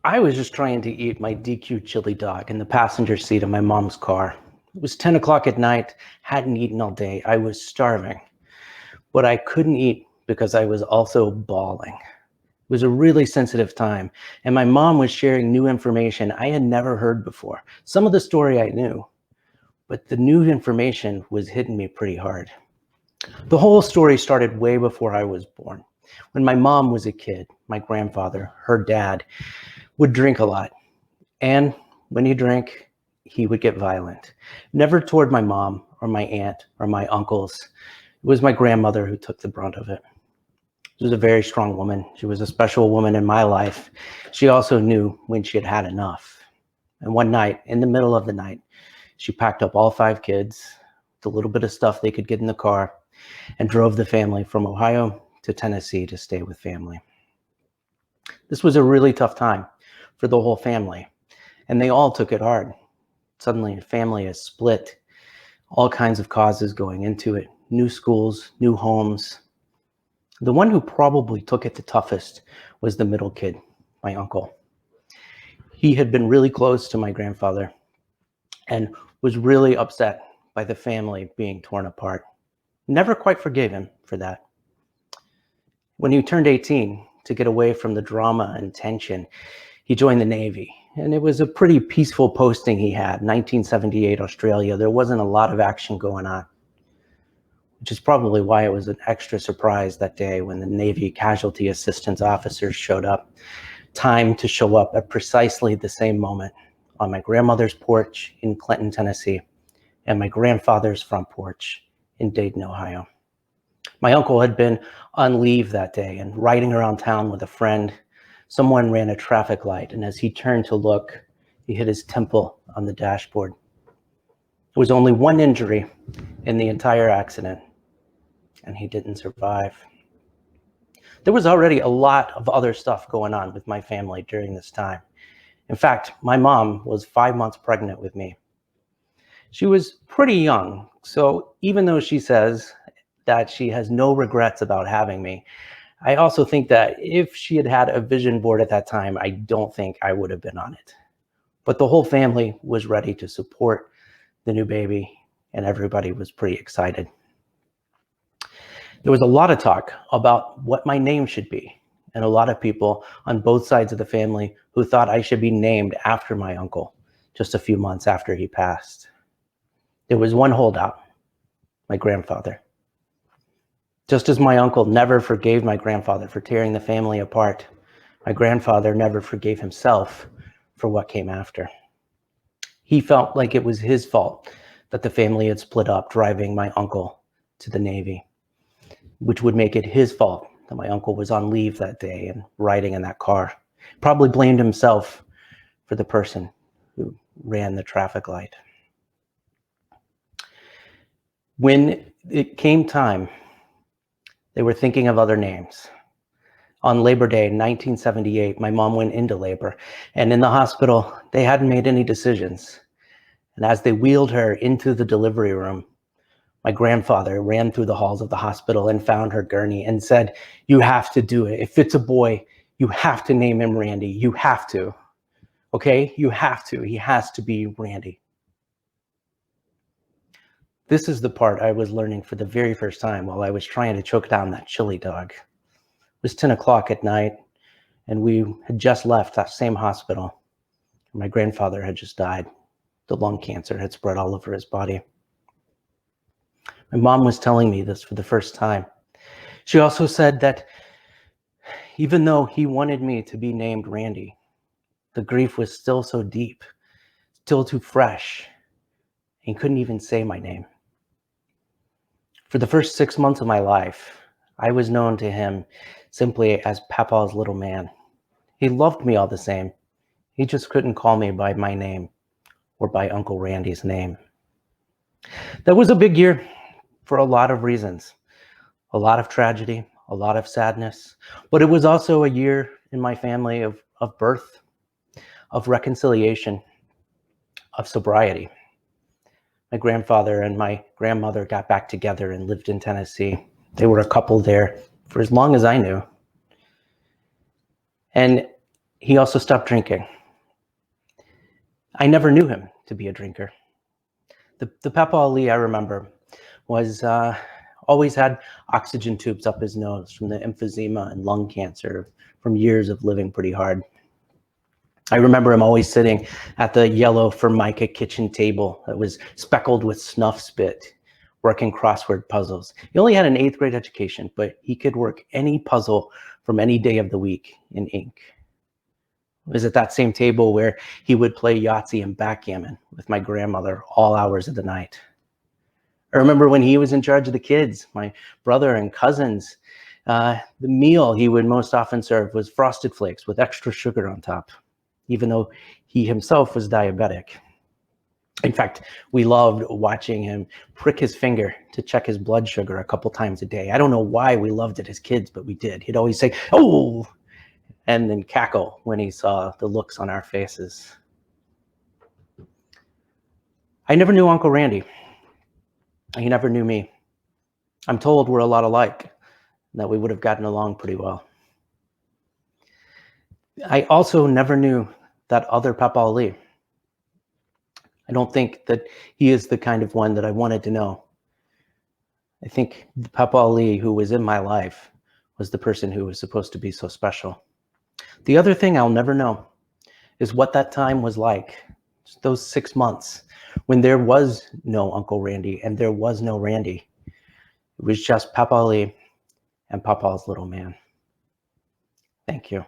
I was just trying to eat my DQ chili dog in the passenger seat of my mom's car. It was 10 o'clock at night, hadn't eaten all day. I was starving, but I couldn't eat because I was also bawling. It was a really sensitive time, and my mom was sharing new information I had never heard before. Some of the story I knew, but the new information was hitting me pretty hard. The whole story started way before I was born. When my mom was a kid, my grandfather, her dad, would drink a lot. And when he drank, he would get violent. Never toward my mom or my aunt or my uncles. It was my grandmother who took the brunt of it. She was a very strong woman. She was a special woman in my life. She also knew when she had had enough. And one night, in the middle of the night, she packed up all 5 kids, the little bit of stuff they could get in the car, and drove the family from Ohio to Tennessee to stay with family. This was a really tough time for the whole family, and they all took it hard. Suddenly, a family is split, all kinds of causes going into it, new schools, new homes. The one who probably took it the toughest was the middle kid, my uncle. He had been really close to my grandfather and was really upset by the family being torn apart. Never quite forgave him for that. When he turned 18, to get away from the drama and tension, he joined the Navy. And it was a pretty peaceful posting he had, 1978 Australia. There wasn't a lot of action going on, which is probably why it was an extra surprise that day when the Navy casualty assistance officers showed up, timed to show up at precisely the same moment on my grandmother's porch in Clinton, Tennessee, and my grandfather's front porch in Dayton, Ohio. My uncle had been on leave that day and riding around town with a friend. Someone ran a traffic light, and as he turned to look, he hit his temple on the dashboard. There was only one injury in the entire accident, and he didn't survive. There was already a lot of other stuff going on with my family during this time. In fact, my mom was 5 months pregnant with me. She was pretty young, so even though she says that she has no regrets about having me, I also think that if she had had a vision board at that time, I don't think I would have been on it. But the whole family was ready to support the new baby, and everybody was pretty excited. There was a lot of talk about what my name should be, and a lot of people on both sides of the family who thought I should be named after my uncle just a few months after he passed. There was one holdout, my grandfather. Just as my uncle never forgave my grandfather for tearing the family apart, my grandfather never forgave himself for what came after. He felt like it was his fault that the family had split up, driving my uncle to the Navy, which would make it his fault that my uncle was on leave that day and riding in that car. Probably blamed himself for the person who ran the traffic light. When it came time, they were thinking of other names. On Labor Day, 1978, my mom went into labor, and in the hospital, they hadn't made any decisions. And as they wheeled her into the delivery room, my grandfather ran through the halls of the hospital and found her gurney and said, "You have to do it. If it's a boy, you have to name him Randy. You have to. Okay? You have to. He has to be Randy." This is the part I was learning for the very first time while I was trying to choke down that chili dog. It was 10 o'clock at night, and we had just left that same hospital. My grandfather had just died. The lung cancer had spread all over his body. My mom was telling me this for the first time. She also said that even though he wanted me to be named Randy, the grief was still so deep, still too fresh, and he couldn't even say my name. For the first 6 months of my life, I was known to him simply as Papa's little man. He loved me all the same. He just couldn't call me by my name or by Uncle Randy's name. That was a big year for a lot of reasons. A lot of tragedy, a lot of sadness, but it was also a year in my family of birth, of reconciliation, of sobriety. My grandfather and my grandmother got back together and lived in Tennessee. They were a couple there for as long as I knew. And He also stopped drinking. I never knew him to be a drinker. The Papa Ali I remember was always had oxygen tubes up his nose from the emphysema and lung cancer from years of living pretty hard. I remember him always sitting at the yellow Formica kitchen table that was speckled with snuff spit, working crossword puzzles. He only had an 8th grade education, but he could work any puzzle from any day of the week in ink. It was at that same table where he would play Yahtzee and backgammon with my grandmother all hours of the night. I remember when he was in charge of the kids, my brother and cousins, the meal he would most often serve was Frosted Flakes with extra sugar on top, even though he himself was diabetic. In fact, we loved watching him prick his finger to check his blood sugar a couple times a day. I don't know why we loved it as kids, but we did. He'd always say, "Oh," and then cackle when he saw the looks on our faces. I never knew Uncle Randy. He never knew me. I'm told we're a lot alike, that we would have gotten along pretty well. I also never knew that other Papa Ali. I don't think that he is the kind of one that I wanted to know. I think the Papa Ali who was in my life was the person who was supposed to be so special. The other thing I'll never know is what that time was like, those 6 months when there was no Uncle Randy and there was no Randy. It was just Papa Ali and Papa's little man. Thank you.